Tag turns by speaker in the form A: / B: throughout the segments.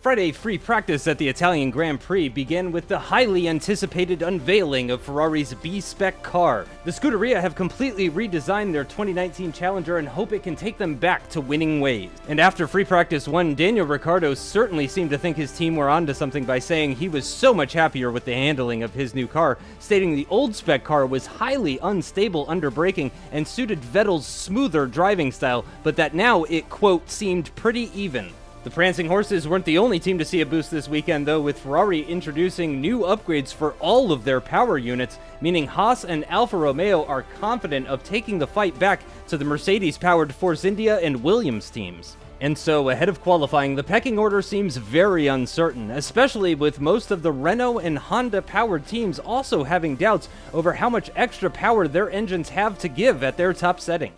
A: Friday free practice at the Italian Grand Prix began with the highly anticipated unveiling of Ferrari's B-SPEC car. The Scuderia have completely redesigned their 2019 Challenger and hope it can take them back to winning ways. And after free practice 1, Daniel Ricciardo certainly seemed to think his team were onto something by saying he was so much happier with the handling of his new car, stating the old spec car was highly unstable under braking and suited Vettel's smoother driving style, but that now it, quote, seemed pretty even. The Prancing Horses weren't the only team to see a boost this weekend, though, with Ferrari introducing new upgrades for all of their power units, meaning Haas and Alfa Romeo are confident of taking the fight back to the Mercedes-powered Force India and Williams teams. And so, ahead of qualifying, the pecking order seems very uncertain, especially with most of the Renault and Honda-powered teams also having doubts over how much extra power their engines have to give at their top setting.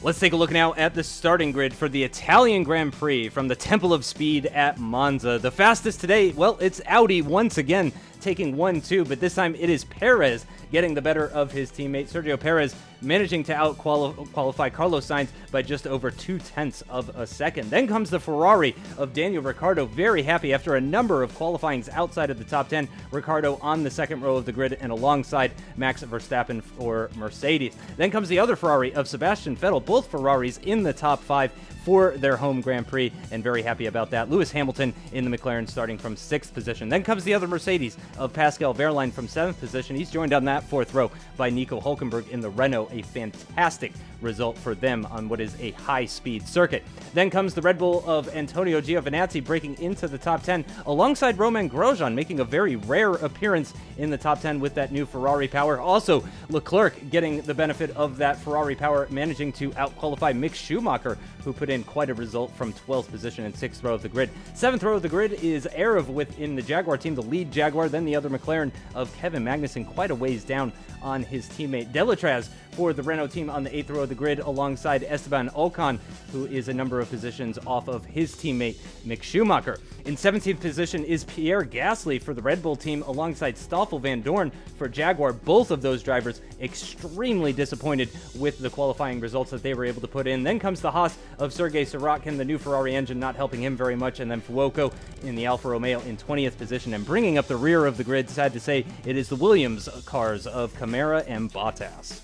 A: Let's take a look now at the starting grid for the Italian Grand Prix from the Temple of Speed at Monza. The fastest today, well, it's Audi once again, taking 1-2, but this time it is Perez getting the better of his teammate. Sergio Perez managing to out-qualify Carlos Sainz by just over 0.2 of a second. Then comes the Ferrari of Daniel Ricciardo, very happy after a number of qualifyings outside of the top 10. Ricciardo on the second row of the grid and alongside Max Verstappen for Mercedes. Then comes the other Ferrari of Sebastian Vettel, both Ferraris in the top 5 for their home Grand Prix, and very happy about that. Lewis Hamilton in the McLaren starting from 6th position. Then comes the other Mercedes of Pascal Wehrlein from 7th position. He's joined on that 4th row by Nico Hülkenberg in the Renault. A fantastic result for them on what is a high-speed circuit. Then comes the Red Bull of Antonio Giovinazzi breaking into the top 10 alongside Romain Grosjean, making a very rare appearance in the top 10 with that new Ferrari power. Also, Leclerc getting the benefit of that Ferrari power, managing to out-qualify Mick Schumacher, who put in quite a result from 12th position and 6th row of the grid. 7th row of the grid is aarava within the Jaguar team, the lead Jaguar, then the other McLaren of Kevin Magnussen, quite a ways down on his teammate Delatraz for the Renault team on the 8th row of the grid alongside Esteban Ocon, who is a number of positions off of his teammate Mick Schumacher. In 17th position is Pierre Gasly for the Red Bull team alongside Stoffel Vandoorne for Jaguar. Both of those drivers extremely disappointed with the qualifying results that they were able to put in. Then comes the Haas of Sergei Sirotkin, the new Ferrari engine not helping him very much, and then Fuoco in the Alfa Romeo in 20th position. And bringing up the rear of the grid, sad to say, it is the Williams cars of Camara and Bottas.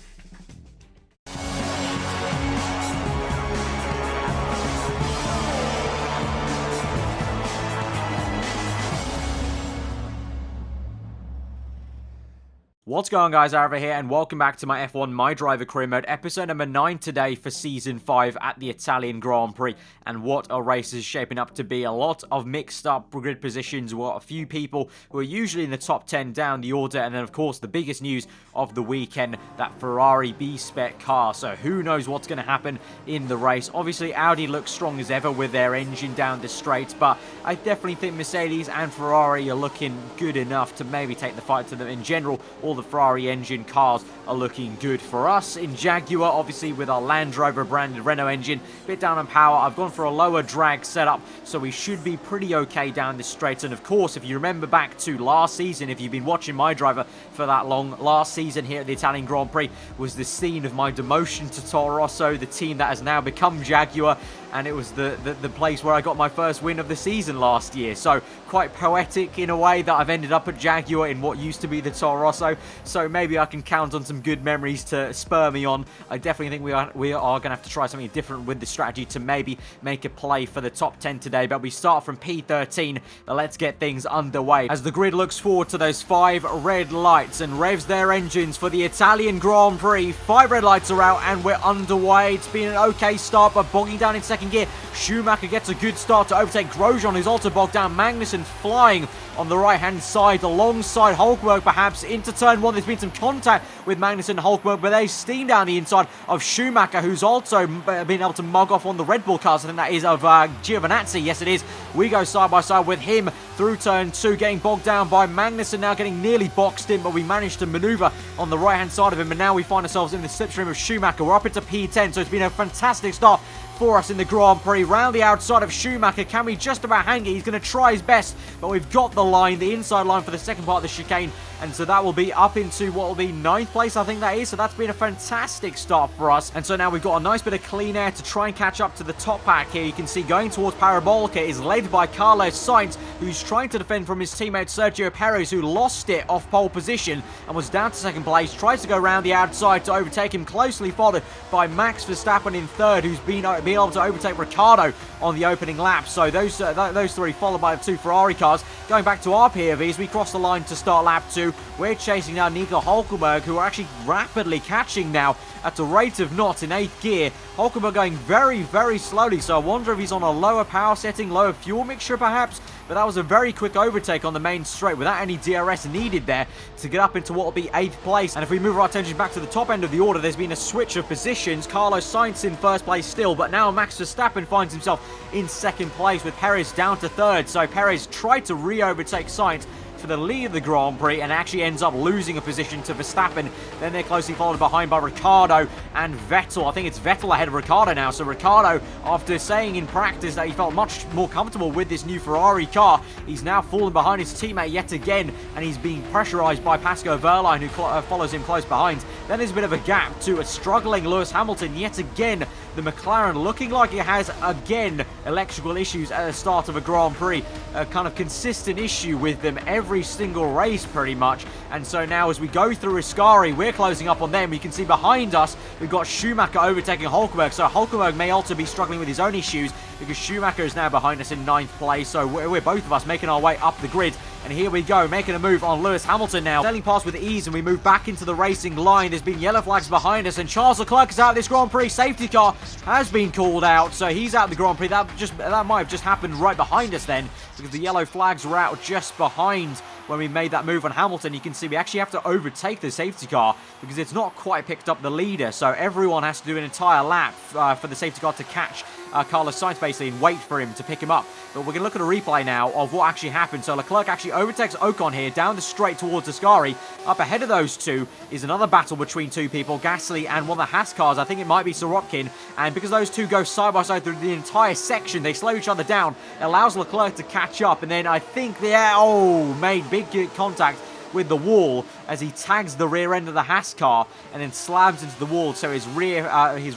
B: What's going on, guys? aarava here, and welcome back to my F1 MyDriver Career Mode, episode number 9 today for Season 5 at the Italian Grand Prix. And what a race is shaping up to be. A lot of mixed up grid positions, a few people who are usually in the top 10 down the order, and then of course the biggest news of the weekend, that Ferrari B-SPEC car. So who knows what's going to happen in the race. Obviously Audi looks strong as ever with their engine down the straight, but I definitely think Mercedes and Ferrari are looking good enough to maybe take the fight to them. In general, all the Ferrari engine cars are looking good for us. In Jaguar, obviously with our Land Rover branded Renault engine, bit down on power. I've gone for a lower drag setup, so we should be pretty okay down this straight. And of course, if you remember back to last season, if you've been watching MyDriver for that long, last season here at the Italian Grand Prix was the scene of my demotion to Toro Rosso, the team that has now become Jaguar, and it was the place where I got my first win of the season last year. So quite poetic in a way that I've ended up at Jaguar in what used to be the Toro Rosso. So maybe I can count on some good memories to spur me on. I definitely think we are going to have to try something different with the strategy to maybe make a play for the top 10 today. But we start from P13. Let's get things underway as the grid looks forward to those 5 red lights and revs their engines for the Italian Grand Prix. 5 red lights are out and we're underway. It's been an okay start, but bogging down in second gear. Schumacher gets a good start to overtake Grosjean, who's also bogged down. Magnussen flying on the right-hand side alongside Hülkenberg perhaps into turn 1. There's been some contact with Magnussen and Hülkenberg, but they steam down the inside of Schumacher, who's also been able to mug off on the Red Bull cars. I think that is of Giovinazzi. Yes, it is. We go side by side with him through turn 2, getting bogged down by Magnussen, now getting nearly boxed in, but we managed to maneuver on the right-hand side of him, and now we find ourselves in the slipstream of Schumacher. We're up into P10, so it's been a fantastic start for us in the Grand Prix. Round the outside of Schumacher. Can we just about hang it? He's going to try his best, but we've got the line, the inside line for the second part of the chicane. And so that will be up into what will be 9th place, I think that is. So that's been a fantastic start for us. And so now we've got a nice bit of clean air to try and catch up to the top pack here. You can see going towards Parabolica is led by Carlos Sainz, who's trying to defend from his teammate Sergio Perez, who lost it off pole position and was down to second place. Tries to go around the outside to overtake him, closely followed by Max Verstappen in third, who's been able to overtake Ricciardo on the opening lap. So those three followed by the 2 Ferrari cars. Going back to our POVs, we cross the line to start lap 2. We're chasing now Nico Hülkenberg, who are actually rapidly catching now at a rate of knots in 8th gear. Hülkenberg going very, very slowly, so I wonder if he's on a lower power setting, lower fuel mixture perhaps. But that was a very quick overtake on the main straight without any DRS needed there to get up into what will be 8th place. And if we move our attention back to the top end of the order, there's been a switch of positions. Carlos Sainz in 1st place still, but now Max Verstappen finds himself in 2nd place with Perez down to 3rd. So Perez tried to re-overtake Sainz for the lead of the Grand Prix and actually ends up losing a position to Verstappen. Then they're closely followed behind by Ricciardo and Vettel. I think it's Vettel ahead of Ricciardo now. So Ricciardo, after saying in practice that he felt much more comfortable with this new Ferrari car, he's now fallen behind his teammate yet again, and he's being pressurized by Pascal Wehrlein, who follows him close behind. Then there's a bit of a gap to a struggling Lewis Hamilton yet again. The McLaren looking like it has, again, electrical issues at the start of a Grand Prix. A kind of consistent issue with them every single race, pretty much. And so now as we go through Ascari, we're closing up on them. You can see behind us, we've got Schumacher overtaking Hülkenberg. So Hülkenberg may also be struggling with his own issues, because Schumacher is now behind us in 9th place. So we're both of us making our way up the grid. And here we go, making a move on Lewis Hamilton now. Sailing past with ease, and we move back into the racing line. There's been yellow flags behind us, and Charles Leclerc is out of this Grand Prix. Safety car has been called out, so he's out of the Grand Prix. That might have just happened right behind us then, because the yellow flags were out just behind when we made that move on Hamilton. You can see we actually have to overtake the safety car because it's not quite picked up the leader. So everyone has to do an entire lap for the safety car to catch Carlos Sainz basically and wait for him to pick him up. But we're going to look at a replay now of what actually happened. So Leclerc actually overtakes Ocon here down the straight towards Ascari. Up ahead of those two is another battle between two people, Gasly and one of the Haas cars. I think it might be Sirotkin. And because those two go side by side through the entire section, they slow each other down. It allows Leclerc to catch up. And then I think made big contact with the wall as he tags the rear end of the Haas car and then slams into the wall. So his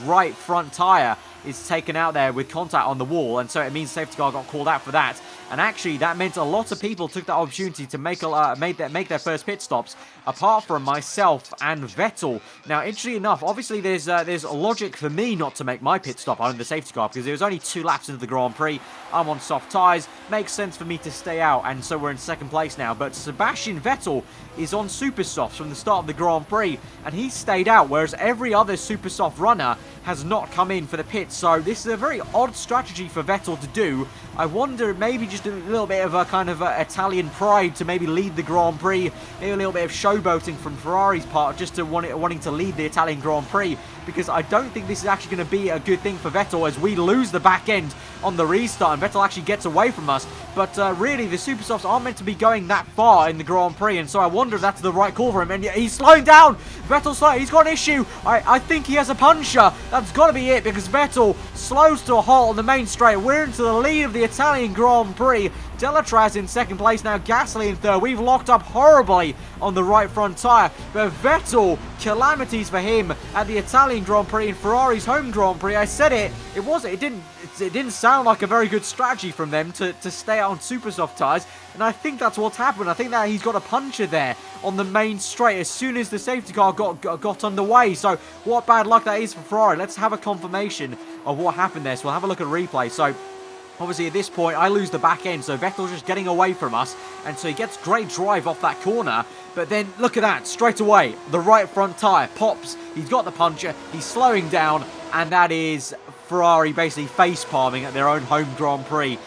B: right front tyre is taken out there with contact on the wall, and so it means safety car got called out for that. And actually, that meant a lot of people took that opportunity to make their first pit stops, apart from myself and Vettel. Now, interestingly enough, obviously there's logic for me not to make my pit stop on the safety car because there was only 2 laps into the Grand Prix. I'm on soft tyres. Makes sense for me to stay out, and so we're in 2nd place now. But Sebastian Vettel is on super softs from the start of the Grand Prix, and he stayed out, whereas every other super soft runner has not come in for the pits. So this is a very odd strategy for Vettel to do. I wonder, maybe just a little bit of a kind of Italian pride to maybe lead the Grand Prix, maybe a little bit of showboating from Ferrari's part, just to wanting to lead the Italian Grand Prix, because I don't think this is actually going to be a good thing for Vettel as we lose the back end on the restart and Vettel actually gets away from us. But really, the super softs aren't meant to be going that far in the Grand Prix, and so I wonder if that's the right call for him. And he's slowing down. Vettel's slow. He's got an issue. I think he has a puncher. That's got to be it, because Vettel slows to a halt on the main straight. We're into the lead of the Italian Grand Prix. Delatraz in 2nd place now, Gasly in 3rd. We've locked up horribly on the right front tyre, but Vettel, calamities for him at the Italian Grand Prix in Ferrari's home Grand Prix. I said it didn't sound like a very good strategy from them to stay out on super soft tyres, and I think that's what's happened. I think that he's got a puncher there on the main straight as soon as the safety car got underway. So what bad luck that is for Ferrari. Let's have a confirmation of what happened there. So we'll have a look at a replay. So obviously, at this point, I lose the back end, so Vettel's just getting away from us, and so he gets great drive off that corner, but then, look at that, straight away, the right front tyre pops, he's got the puncher, he's slowing down, and that is Ferrari basically face-palming at their own home Grand Prix.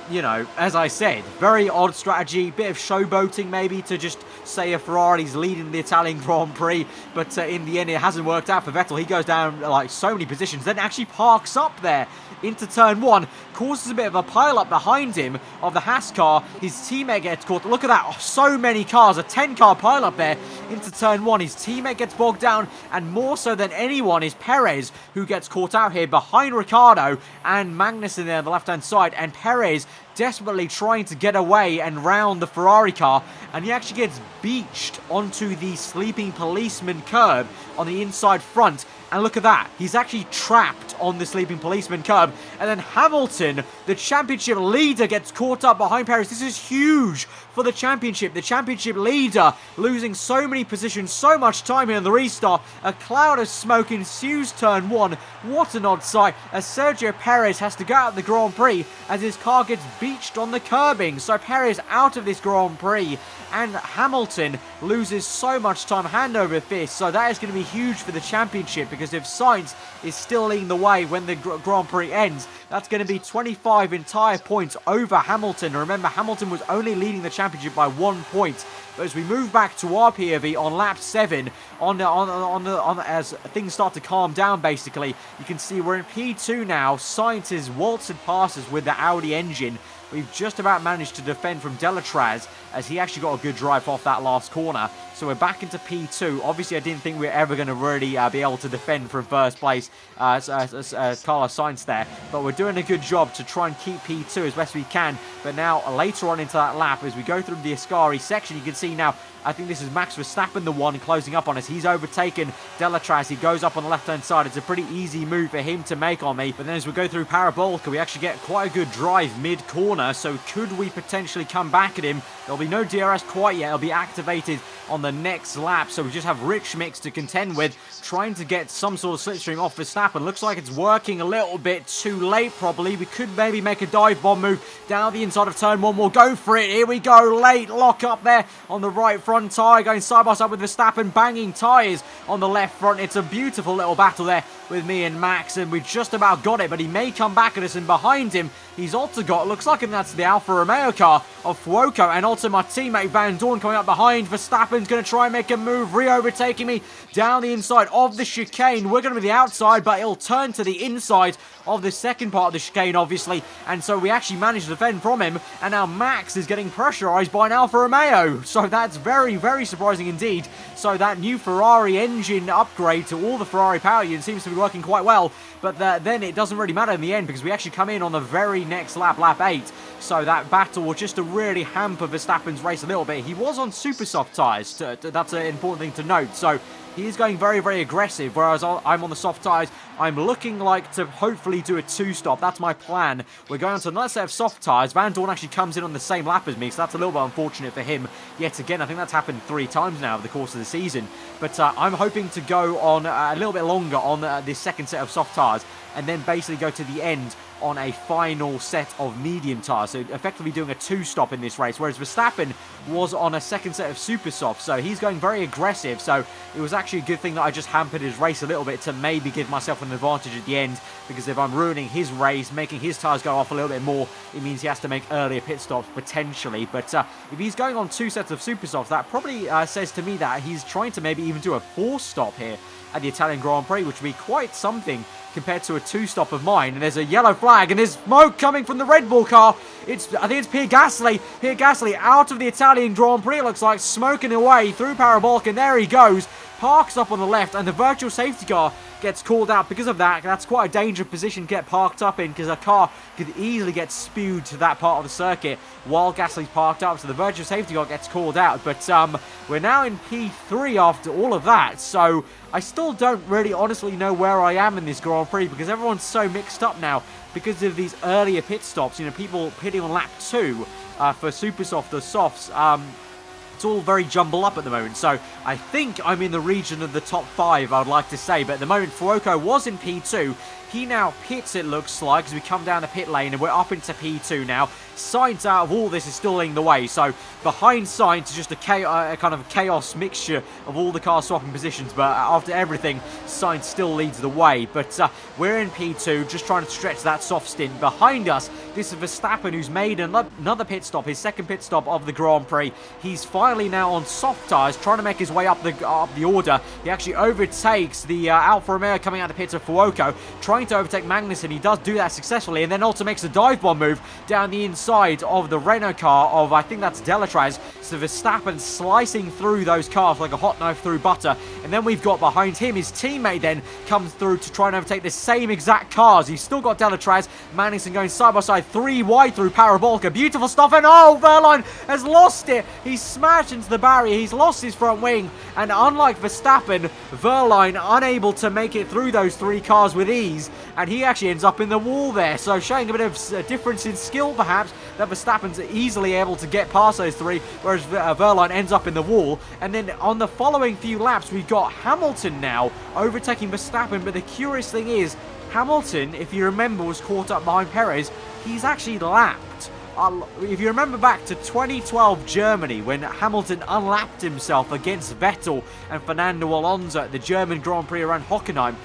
B: You know, as I said, very odd strategy, bit of showboating maybe to just say a Ferrari's leading the Italian Grand Prix, but in the end it hasn't worked out for Vettel. He goes down like so many positions, then actually parks up there into turn 1, causes a bit of a pile-up behind him of the Haas car. His teammate gets caught. Look at that, oh, so many cars, a 10-car pile-up there into turn 1. His teammate gets bogged down, and more so than anyone is Perez, who gets caught out here behind Ricciardo and Magnussen there on the left-hand side, and Perez desperately trying to get away and round the Ferrari car, and he actually gets beached onto the sleeping policeman curb on the inside front. And look at that, he's actually trapped on the sleeping policeman curb. And then Hamilton, the championship leader, gets caught up behind Perez. This is huge for the championship. The championship leader losing so many positions, so much time here in the restart. A cloud of smoke ensues turn 1. What an odd sight, as Sergio Perez has to go out of the Grand Prix as his car gets beached on the curbing. So Perez out of this Grand Prix, and Hamilton loses so much time hand over fist. So that is going to be huge for the championship, because if Sainz is still leading the way when the Grand Prix ends, that's going to be 25 entire points over Hamilton. Remember, Hamilton was only leading the championship by 1 point. But as we move back to our POV on lap 7, as things start to calm down, basically, you can see we're in P2 now. Sainz is waltzed past us with the Audi engine. We've just about managed to defend from Delatraz, as he actually got a good drive off that last corner. So we're back into P2. Obviously, I didn't think we were ever going to really be able to defend from first place as Carlos Sainz there. But we're doing a good job to try and keep P2 as best we can. But now, later on into that lap, as we go through the Ascari section, you can see now, I think this is Max Verstappen, the one closing up on us. He's overtaken Delatraz. He goes up on the left-hand side. It's a pretty easy move for him to make on me. But then as we go through Parabolica, we actually get quite a good drive mid-corner. So could we potentially come back at him? There'll be no DRS quite yet. It'll be activated on the next lap. So we just have Rich Mix to contend with, trying to get some sort of slipstream off Verstappen. Looks like it's working a little bit too late, probably. We could maybe make a dive bomb move down the inside of turn 1. We'll go for it. Here we go. Late lock up there on the right front tyre, going side by side with Verstappen, banging tyres on the left front. It's a beautiful little battle there with me and Max, and we just about got it, but he may come back at us, and behind him, he's also got, looks like, and that's the Alfa Romeo car of Fuoco, and also my teammate Vandoorne coming up behind. Verstappen's going to try and make a move, re-overtaking me down the inside of the chicane. We're going to be the outside, but it'll turn to the inside of the second part of the chicane, obviously, and so we actually managed to defend from him, and now Max is getting pressurized by an Alfa Romeo, so that's very, very surprising indeed. So that new Ferrari engine upgrade to all the Ferrari power units seems to be working quite well, but then it doesn't really matter in the end, because we actually come in on the very next lap, lap 8, so that battle was just to really hamper Verstappen's race a little bit. He was on super soft tyres, that's an important thing to note, so he is going very, very aggressive, whereas I'm on the soft tyres. I'm looking like to hopefully do a 2-stop. That's my plan. We're going on to another set of soft tyres. Vandoorne actually comes in on the same lap as me, so that's a little bit unfortunate for him. Yet again, I think that's happened 3 times now over the course of the season. But I'm hoping to go on a little bit longer on this second set of soft tyres, and then basically go to the end on a final set of medium tyres, so effectively doing a 2-stop in this race, whereas Verstappen was on a second set of super soft, so he's going very aggressive. So it was actually a good thing that I just hampered his race a little bit to maybe give myself an advantage at the end, because if I'm ruining his race, making his tyres go off a little bit more, it means he has to make earlier pit stops potentially. But if he's going on 2 sets of super softs, that probably says to me that he's trying to maybe even do a 4-stop here at the Italian Grand Prix, which would be quite something compared to a 2-stop of mine. And there's a yellow flag, and there's smoke coming from the Red Bull car. I think it's Pierre Gasly. Pierre Gasly out of the Italian Grand Prix, it looks like, smoking away through Parabolica, and there he goes. Parks up on the left, and the virtual safety car gets called out because of that. That's quite a dangerous position to get parked up in, because a car could easily get spewed to that part of the circuit while Gasly's parked up, so the virtual safety car gets called out. But we're now in P3 after all of that, so I still don't really honestly know where I am in this Grand Prix, because everyone's so mixed up now because of these earlier pit stops. You know, people pitting on lap 2 for super soft or softs. It's all very jumbled up at the moment, so I think I'm in the region of the top 5, I would like to say. But at the moment, Fuoco was in P2. He now pits, it looks like, as we come down the pit lane, and we're up into P2 now. Sainz out of all this is still leading the way, so behind Sainz is just a kind of chaos mixture of all the cars swapping positions, but after everything, Sainz still leads the way. But we're in P2, just trying to stretch that soft stint. Behind us, this is Verstappen, who's made another pit stop, his second pit stop of the Grand Prix. He's finally now on soft tyres, trying to make his way up the order. He actually overtakes the Alfa Romeo coming out of the pits of Fuoco, trying to overtake Magnussen. He does do that successfully, and then also makes a dive bomb move down the inside of the Renault car of, I think that's Delatraz. So Verstappen slicing through those cars like a hot knife through butter. And then we've got behind him, his teammate then comes through to try and overtake the same exact cars. He's still got Delatraz, Magnussen going side by side, 3 wide through Parabolica. Beautiful stuff, and oh, Wehrlein has lost it. He's smashed into the barrier. He's lost his front wing. And unlike Verstappen, Wehrlein unable to make it through those 3 cars with ease. And he actually ends up in the wall there. So showing a bit of a difference in skill, perhaps, that Verstappen's easily able to get past those 3, whereas Wehrlein ends up in the wall. And then on the following few laps, we've got Hamilton now overtaking Verstappen. But the curious thing is, Hamilton, if you remember, was caught up behind Perez. He's actually lapped. If you remember back to 2012 Germany, when Hamilton unlapped himself against Vettel and Fernando Alonso at the German Grand Prix around Hockenheim,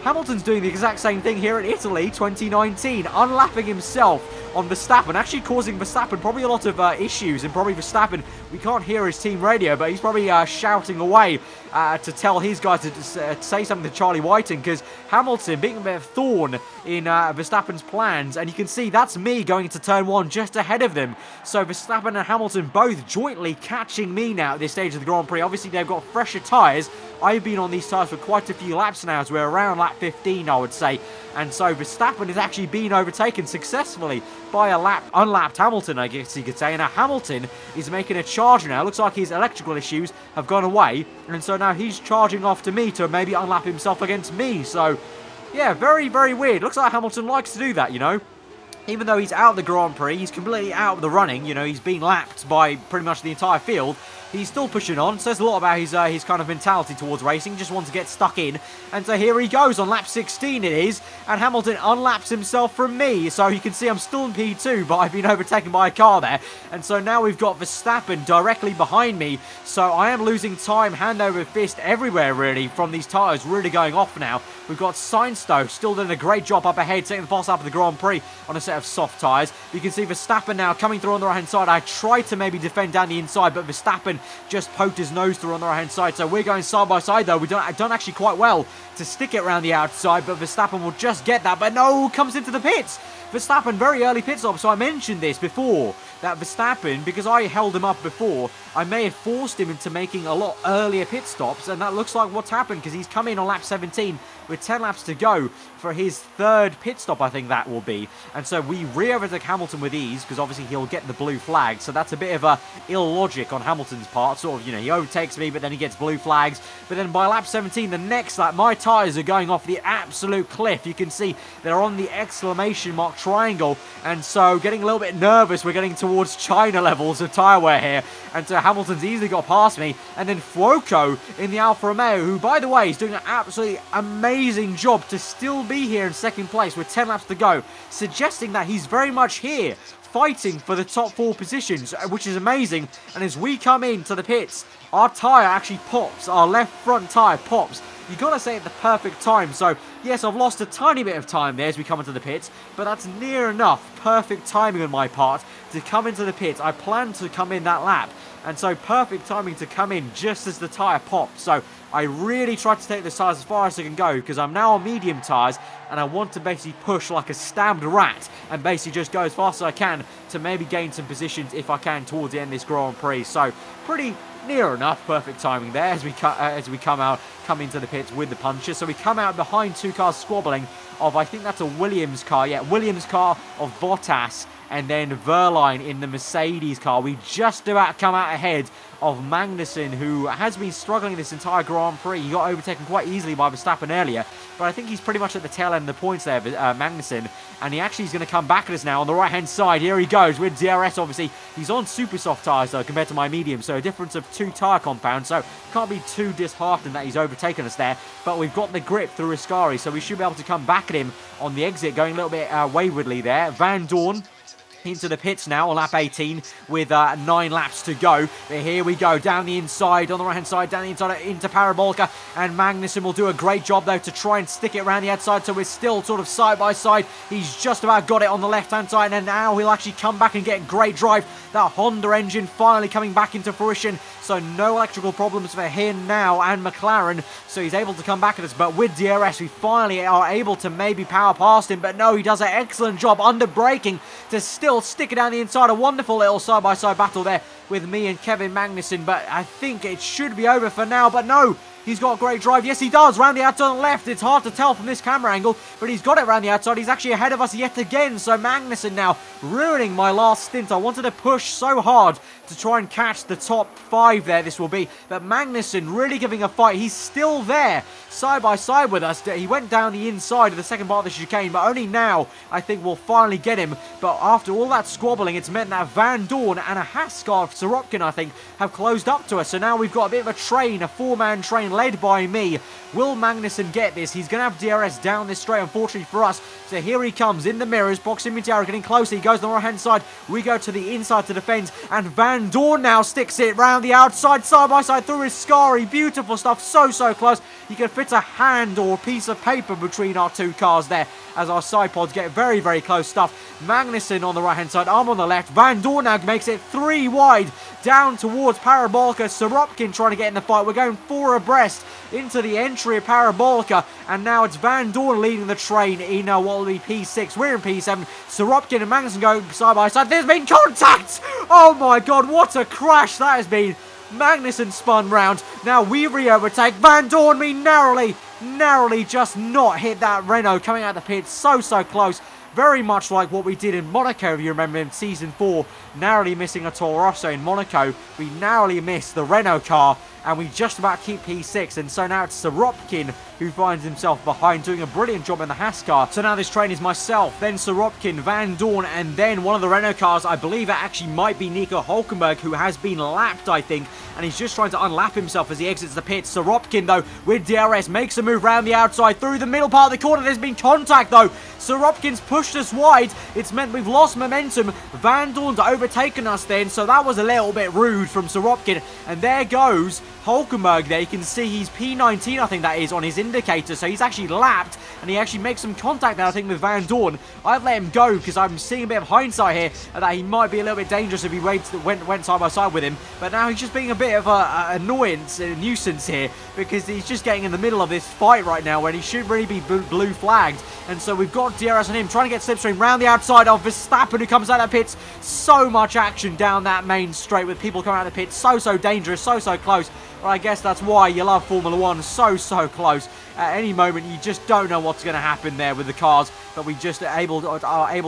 B: Hamilton's doing the exact same thing here in Italy 2019, unlapping himself on Verstappen, actually causing Verstappen probably a lot of issues, and probably Verstappen, we can't hear his team radio, but he's probably shouting away to tell his guys to say something to Charlie Whiting, because Hamilton being a bit of thorn in Verstappen's plans, and you can see that's me going into turn 1 just ahead of them. So Verstappen and Hamilton both jointly catching me now at this stage of the Grand Prix. Obviously they've got fresher tyres. I've been on these tyres for quite a few laps now, as we're around lap 15, I would say. And so Verstappen has actually been overtaken successfully by a unlapped Hamilton, I guess you could say. And now Hamilton is making a charge now. It looks like his electrical issues have gone away. And so now he's charging off to me to maybe unlap himself against me. So, yeah, very, very weird. Looks like Hamilton likes to do that, you know. Even though he's out of the Grand Prix, he's completely out of the running. You know, he's been lapped by pretty much the entire field. He's still pushing on. Says a lot about his kind of mentality towards racing. Just wants to get stuck in. And so here he goes on lap 16 it is. And Hamilton unlaps himself from me. So you can see I'm still in P2, but I've been overtaken by a car there. And so now we've got Verstappen directly behind me. So I am losing time hand over fist everywhere, really, from these tyres really going off now. We've got Sainz, though, still doing a great job up ahead, taking the fast lap of the Grand Prix on a set of soft tyres. You can see Verstappen now coming through on the right-hand side. I tried to maybe defend down the inside, but Verstappen just poked his nose through on the right-hand side. So we're going side by side, though. We've done actually quite well to stick it around the outside, but Verstappen will just get that. But no, comes into the pits. Verstappen, very early pit stop. So I mentioned this before, that Verstappen, because I held him up before, I may have forced him into making a lot earlier pit stops, and that looks like what's happened, because he's come in on lap 17 with 10 laps to go for his 3rd pit stop, I think that will be. And so we re-overtake Hamilton with ease, because obviously he'll get the blue flag, so that's a bit of a illogic on Hamilton's part. Sort of, you know, he overtakes me, but then he gets blue flags. But then by lap 17, the next lap, my tyres are going off the absolute cliff. You can see they're on the exclamation mark triangle, and so getting a little bit nervous. We're getting towards China levels of tyre wear here, and so Hamilton's easily got past me. And then Fuoco in the Alfa Romeo, who, by the way, is doing an absolutely amazing job to still be here in 2nd place with 10 laps to go, suggesting that he's very much here fighting for the top 4 positions, which is amazing. And as we come into the pits, our tyre actually pops, our left front tyre pops. You gotta say at the perfect time. So yes, I've lost a tiny bit of time there as we come into the pits, but that's near enough perfect timing on my part to come into the pits. I plan to come in that lap, and so perfect timing to come in just as the tyre pops. So I really tried to take the tyres as far as I can go, because I'm now on medium tyres, and I want to basically push like a stabbed rat and basically just go as fast as I can to maybe gain some positions if I can towards the end of this Grand Prix. So pretty near enough perfect timing there as we come into the pits with the punches. So we come out behind 2 cars squabbling of, I think that's a Williams car. Yeah, Williams car of Bottas, and then Wehrlein in the Mercedes car. We just about come out ahead of Magnussen, who has been struggling this entire Grand Prix. He got overtaken quite easily by Verstappen earlier, but I think he's pretty much at the tail end of the points there, Magnussen, and he actually is going to come back at us now on the right-hand side. Here he goes with DRS, obviously. He's on super soft tyres, though, compared to my medium, so a difference of 2 tyre compounds, so can't be too disheartened that he's overtaken us there, but we've got the grip through Ascari, so we should be able to come back back at him on the exit, going a little bit waywardly there. Vandoorne into the pits now on lap 18 with 9 laps to go. But here we go, down the inside, on the right-hand side, down the inside into Parabolica, and Magnussen will do a great job, though, to try and stick it around the outside, so we're still sort of side by side. He's just about got it on the left-hand side, and now he'll actually come back and get great drive. That Honda engine finally coming back into fruition, so no electrical problems for him now and McLaren, so he's able to come back at us. But with DRS, we finally are able to maybe power past him, but no, he does an excellent job under braking to still stick it down the inside. A wonderful little side-by-side battle there with me and Kevin Magnussen, but I think it should be over for now. But no, he's got great drive. Yes, he does. Round the outside on the left. It's hard to tell from this camera angle, but he's got it round the outside. He's actually ahead of us yet again. So Magnussen now ruining my last stint. I wanted to push so hard to try and catch the top 5 there, this will be. But Magnussen really giving a fight. He's still there, side by side with us. He went down the inside of the second part of the chicane, but only now, I think, we'll finally get him. But after all that squabbling, it's meant that Vandoorne and a Haskar Sorokin, I think, have closed up to us. So now we've got a bit of a train, a 4-man train led by me. Will Magnussen get this? He's going to have DRS down this straight, unfortunately for us. So here he comes in the mirrors. Proximity arrow getting closer. He goes on the right-hand side. We go to the inside to defend. And Vandoorne now sticks it round the outside, side by side through his Scari. Beautiful stuff. So close. You can fit a hand or a piece of paper between our two cars there as our side pods get very close stuff. Magnussen on the right-hand side. I'm on the left. Vandoorne now makes it 3 wide down towards Parabolica. Sorokin trying to get in the fight. We're going 4 abreast into the entry of Parabolica, and now it's Vandoorne leading the train in what will be P6. We're in P7. Sorokin and Magnussen going side by side. There's been contact! Oh my god, what a crash that has been. Magnussen spun round. Now we re-overtake. Vandoorne, me narrowly just not hit that Renault coming out of the pit. So close. Very much like what we did in Monaco, if you remember, in Season 4. Narrowly missing a Toro Rosso in Monaco. We narrowly missed the Renault car, and we just about keep P6. And so now it's Sorokin who finds himself behind, doing a brilliant job in the Haskar. So now this train is myself, then Sorokin, Vandoorne, and then one of the Renault cars. I believe it actually might be Nico Hulkenberg, who has been lapped, I think, and he's just trying to unlap himself as he exits the pit. Sorokin, though, with DRS, makes a move round the outside through the middle part of the corner. There's been contact, though. Sorokin's pushed us wide. It's meant we've lost momentum. Vandoorne's overtaken us then, so that was a little bit rude from Sorokin. And there goes Hulkenberg there. You can see he's P19, I think that is, on his indicator, so he's actually lapped, and he actually makes some contact there, I think, with Vandoorne. I've let him go because I'm seeing a bit of hindsight here that he might be a little bit dangerous if he went side by side with him, but now he's just being a bit of a annoyance, a nuisance here, because he's just getting in the middle of this fight right now when he should really be blue flagged. And so we've got DRS on him, trying to get slipstream round the outside of Verstappen, who comes out of the pits. So much action down that main straight with people coming out of the pits. So dangerous, so close. Well, I guess that's why you love Formula 1. So close. At any moment, you just don't know what's going to happen there with the cars, but we just are able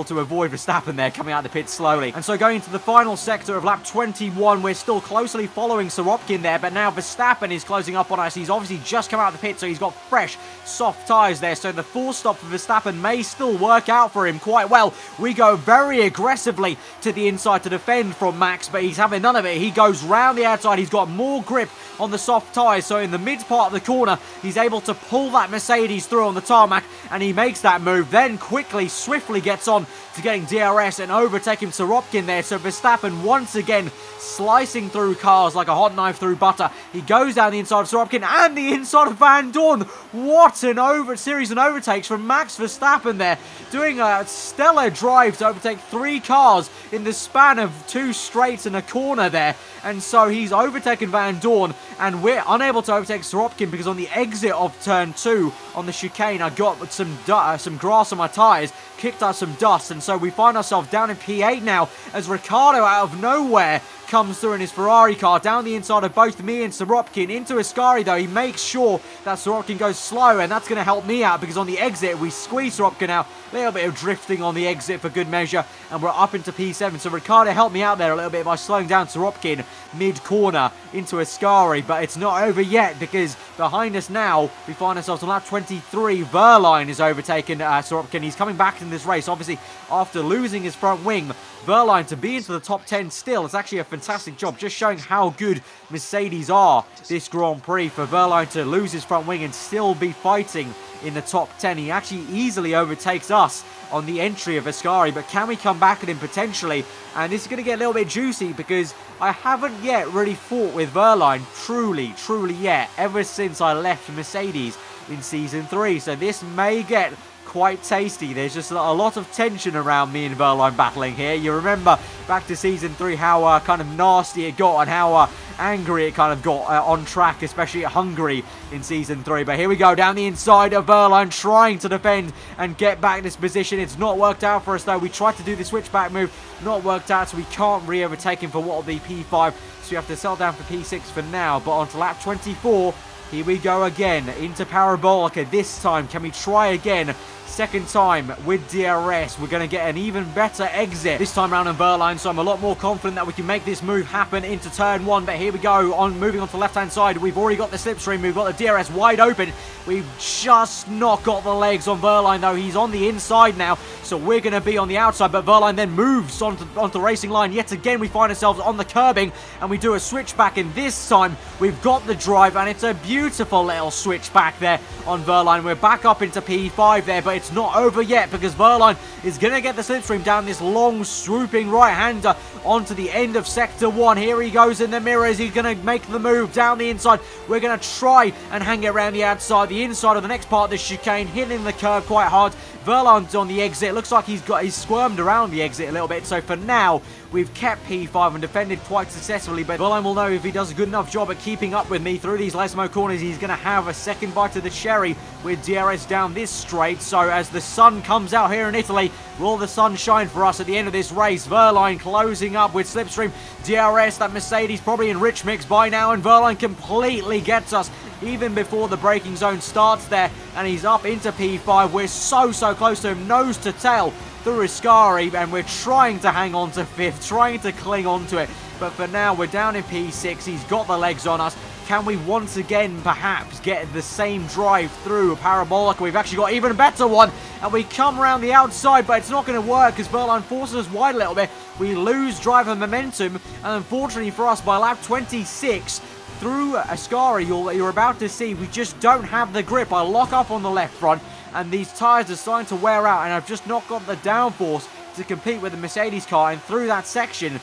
B: to avoid Verstappen there coming out of the pit slowly. And so going into the final sector of lap 21, we're still closely following Sorokin there, but now Verstappen is closing up on us. He's obviously just come out of the pit, so he's got fresh, soft tyres there, so the force stop for Verstappen may still work out for him quite well. We go very aggressively to the inside to defend from Max, but he's having none of it. He goes round the outside. He's got more grip on the soft tyres, so in the mid part of the corner, he's able to pull that Mercedes through on the tarmac, and he makes that move, then quickly, swiftly gets on to getting DRS and overtaking Sorokin there. So Verstappen once again slicing through cars like a hot knife through butter. He goes down the inside of Sorokin and the inside of Vandoorne. What an series of overtakes from Max Verstappen there, doing a stellar drive to overtake 3 cars in the span of 2 straights and a corner there. And so he's overtaken Vandoorne, and we're unable to overtake Sorokin because on the exit of turn 2 on the chicane, I got some grass on my tyres, kicked out some dust, and so we find ourselves down in P8 now as Ricciardo out of nowhere comes through in his Ferrari car down the inside of both me and Sorokin into Ascari, though. He makes sure that Sorokin goes slow, and that's going to help me out because on the exit we squeeze Sorokin out. A little bit of drifting on the exit for good measure, and we're up into P7. So Ricciardo helped me out there a little bit by slowing down Sorokin mid-corner into Ascari, but it's not over yet because behind us now we find ourselves on lap 23. Wehrlein is overtaken Sorokin. He's coming back in this race, obviously after losing his front wing. Wehrlein to be into the top 10 still. It's actually a fantastic job, just showing how good Mercedes are this Grand Prix. For Verline to lose his front wing and still be fighting in the top 10. He actually easily overtakes us on the entry of FERRARI, but can we come back at him potentially? And this is going to get a little bit juicy because I haven't yet really fought with Verline truly yet, ever since I left Mercedes in Season 3. So this may get quite tasty. There's just a lot of tension around me and Verline battling here. You remember back to Season 3 how kind of nasty it got and how angry it kind of got on track, especially at Hungary in Season 3. But here we go, down the inside of Verline, trying to defend and get back this position. It's not worked out for us though. We tried to do the switchback move, not worked out, so we can't re-overtake him for what will be P5. So we have to settle down for P6 for now. But on to lap 24, here we go again into Parabolica. This time, can we try again? Second time with DRS, we're going to get an even better exit this time around on Verline, so I'm a lot more confident that we can make this move happen into turn 1. But here we go, moving on to the left-hand side. We've already got the slipstream, we've got the DRS wide open. We've just not got the legs on Verline, though. He's on the inside now, so we're going to be on the outside. But Verline then moves onto racing line. Yet again, we find ourselves on the curbing, and we do a switchback. And this time, we've got the drive, and it's a beautiful little switchback there on Verline. We're back up into P5 there, but it's not over yet because Verline is going to get the slipstream down this long, swooping right-hander onto the end of Sector 1. Here he goes in the mirrors. He's going to make the move down the inside. We're going to try and hang it around the outside, the inside of the next part of the chicane, hitting the curve quite hard. Verline's on the exit. Looks like he's squirmed around the exit a little bit. So for now, we've kept P5 and defended quite successfully. But Verline will know if he does a good enough job at keeping up with me through these Lesmo corners, he's going to have a second bite of the cherry with DRS down this straight. So as the sun comes out here in Italy, will the sun shine for us at the end of this race? Verline closing up with slipstream. DRS, that Mercedes probably in rich mix by now, and Verline completely gets us even before the braking zone starts there, and he's up into P5. We're so close to him, nose to tail through FERRARI, and we're trying to hang on to 5th, trying to cling on to it. But for now, we're down in P6. He's got the legs on us. Can we once again perhaps get the same drive through a Parabolica? We've actually got even a better one, and we come around the outside, but it's not going to work because Verline forces us wide a little bit. We lose driver momentum, and unfortunately for us, by lap 26, through FERRARI, you're about to see we just don't have the grip. I lock up on the left front, and these tyres are starting to wear out, and I've just not got the downforce to compete with the Mercedes car. And through that section,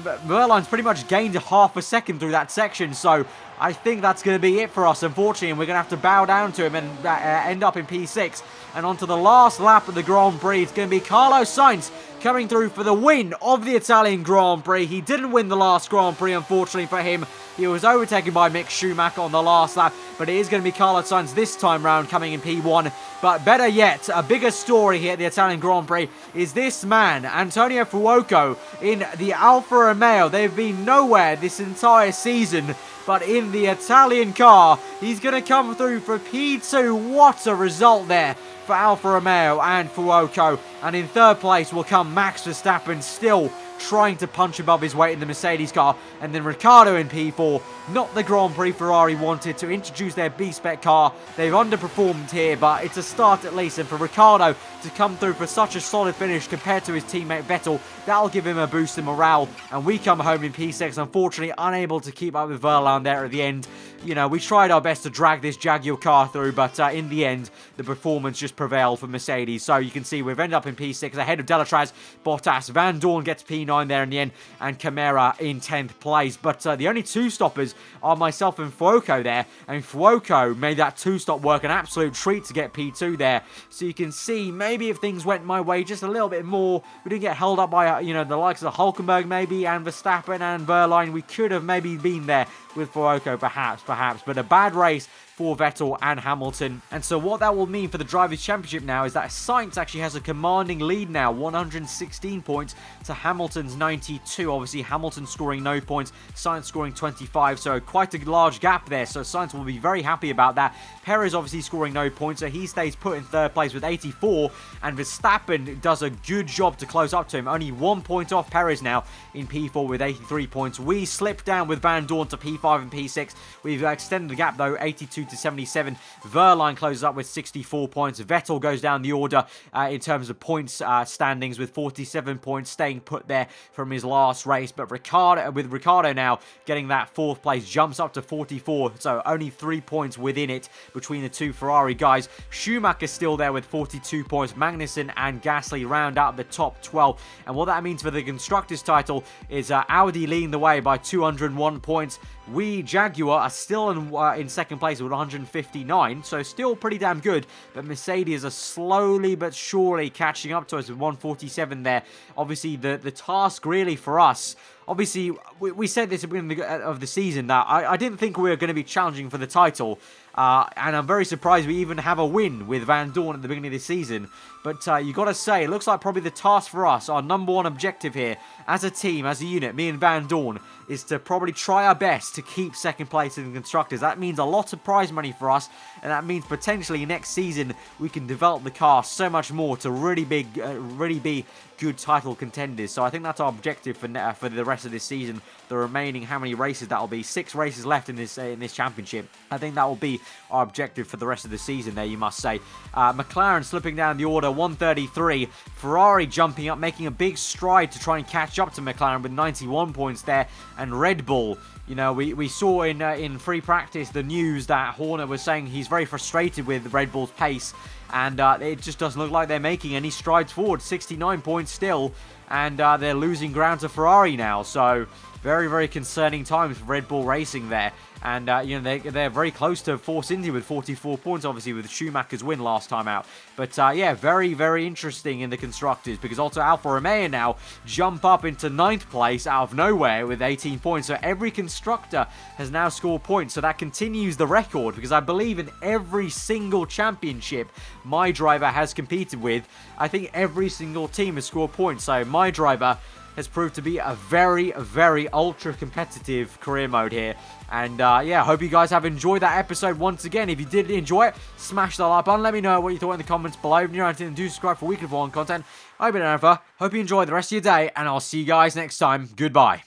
B: Verline's pretty much gained half a second through that section, so I think that's going to be it for us, unfortunately, and we're going to have to bow down to him and end up in P6. And on to the last lap of the Grand Prix, it's going to be Carlos Sainz coming through for the win of the Italian Grand Prix. He didn't win the last Grand Prix, unfortunately for him. He was overtaken by Mick Schumacher on the last lap, but it is going to be Carlos Sainz this time round coming in P1. But better yet, a bigger story here at the Italian Grand Prix is this man, Antonio Fuoco, in the Alfa Romeo. They've been nowhere this entire season, but in the Italian car, he's going to come through for P2. What a result there for Alfa Romeo and Fuoco. And in third place will come Max Verstappen, still trying to punch above his weight in the Mercedes car. And then Ricciardo in P4. Not the Grand Prix Ferrari wanted to introduce their B-SPEC car. They've underperformed here, but it's a start at least. And for Ricciardo to come through for such a solid finish compared to his teammate Vettel, that'll give him a boost in morale. And we come home in P6, unfortunately unable to keep up with Verline there at the end. You know, we tried our best to drag this Jaguar car through, but in the end, the performance just prevailed for Mercedes. So you can see we've ended up in P6 ahead of Delatraz, Bottas. Vandoorne gets P9 there in the end, and Camara in 10th place. But the only two stoppers are myself and Fuoco there, and Fuoco made that two-stop work an absolute treat to get P2 there. So you can see maybe if things went my way just a little bit more, we didn't get held up by, you know, the likes of Hulkenberg maybe, and Verstappen and Verline, we could have maybe been there with Fuoco perhaps. But a bad race for Vettel and Hamilton. And so what that will mean for the Drivers' Championship now is that Sainz actually has a commanding lead now, 116 points to Hamilton's 92. Obviously, Hamilton scoring no points, Sainz scoring 25, so quite a large gap there. So Sainz will be very happy about that. Perez obviously scoring no points, so he stays put in third place with 84, and Verstappen does a good job to close up to him. Only 1 point off Perez now in P4 with 83 points. We slip down with Vandoorne to P5 P5 and P6. We've extended the gap, though, 82 to 77. Verline closes up with 64 points. Vettel goes down the order in terms of points standings with 47 points, staying put there from his last race. But Ricardo now getting that 4th place, jumps up to 44, so only 3 points within it between the two Ferrari guys. Schumacher's still there with 42 points. Magnussen and Gasly round out the top 12. And what that means for the Constructors' title is Audi leading the way by 201 points. We, Jaguar, are still in second place with 159, so still pretty damn good. But Mercedes are slowly but surely catching up to us with 147 there. Obviously, the task really for us, obviously, we said this at the beginning of the season that I didn't think we were going to be challenging for the title. And I'm very surprised we even have a win with Vandoorne at the beginning of the season. But you got to say, it looks like probably the task for us, our number one objective here, as a team, as a unit, me and Vandoorne, is to probably try our best to keep second place in the Constructors. That means a lot of prize money for us, and that means potentially next season we can develop the car so much more to really be good title contenders. So I think that's our objective for the rest of this season. The remaining, how many races that will be? 6 races left in this championship. I think that will be our objective for the rest of the season there, you must say. McLaren slipping down the order, 133. Ferrari jumping up, making a big stride to try and catch up to McLaren with 91 points there. And Red Bull, you know, we saw in free practice the news that Horner was saying he's very frustrated with Red Bull's pace. And it just doesn't look like they're making any strides forward. 69 points still. And they're losing ground to Ferrari now. So very, very concerning times for Red Bull Racing there. And, you know, they're very close to Force India with 44 points, obviously, with Schumacher's win last time out. But, yeah, very, very interesting in the Constructors, because also Alfa Romeo now jump up into 9th place out of nowhere with 18 points. So every Constructor has now scored points. So that continues the record, because I believe in every single championship MyDriver has competed with, I think every single team has scored points. So MyDriver has proved to be a very, very ultra-competitive career mode here. And, yeah, hope you guys have enjoyed that episode once again. If you did enjoy it, smash that like button. Let me know what you thought in the comments below. If you're interested, do subscribe for weekly F1 content. I've been Aarava. Hope you enjoy the rest of your day, and I'll see you guys next time. Goodbye.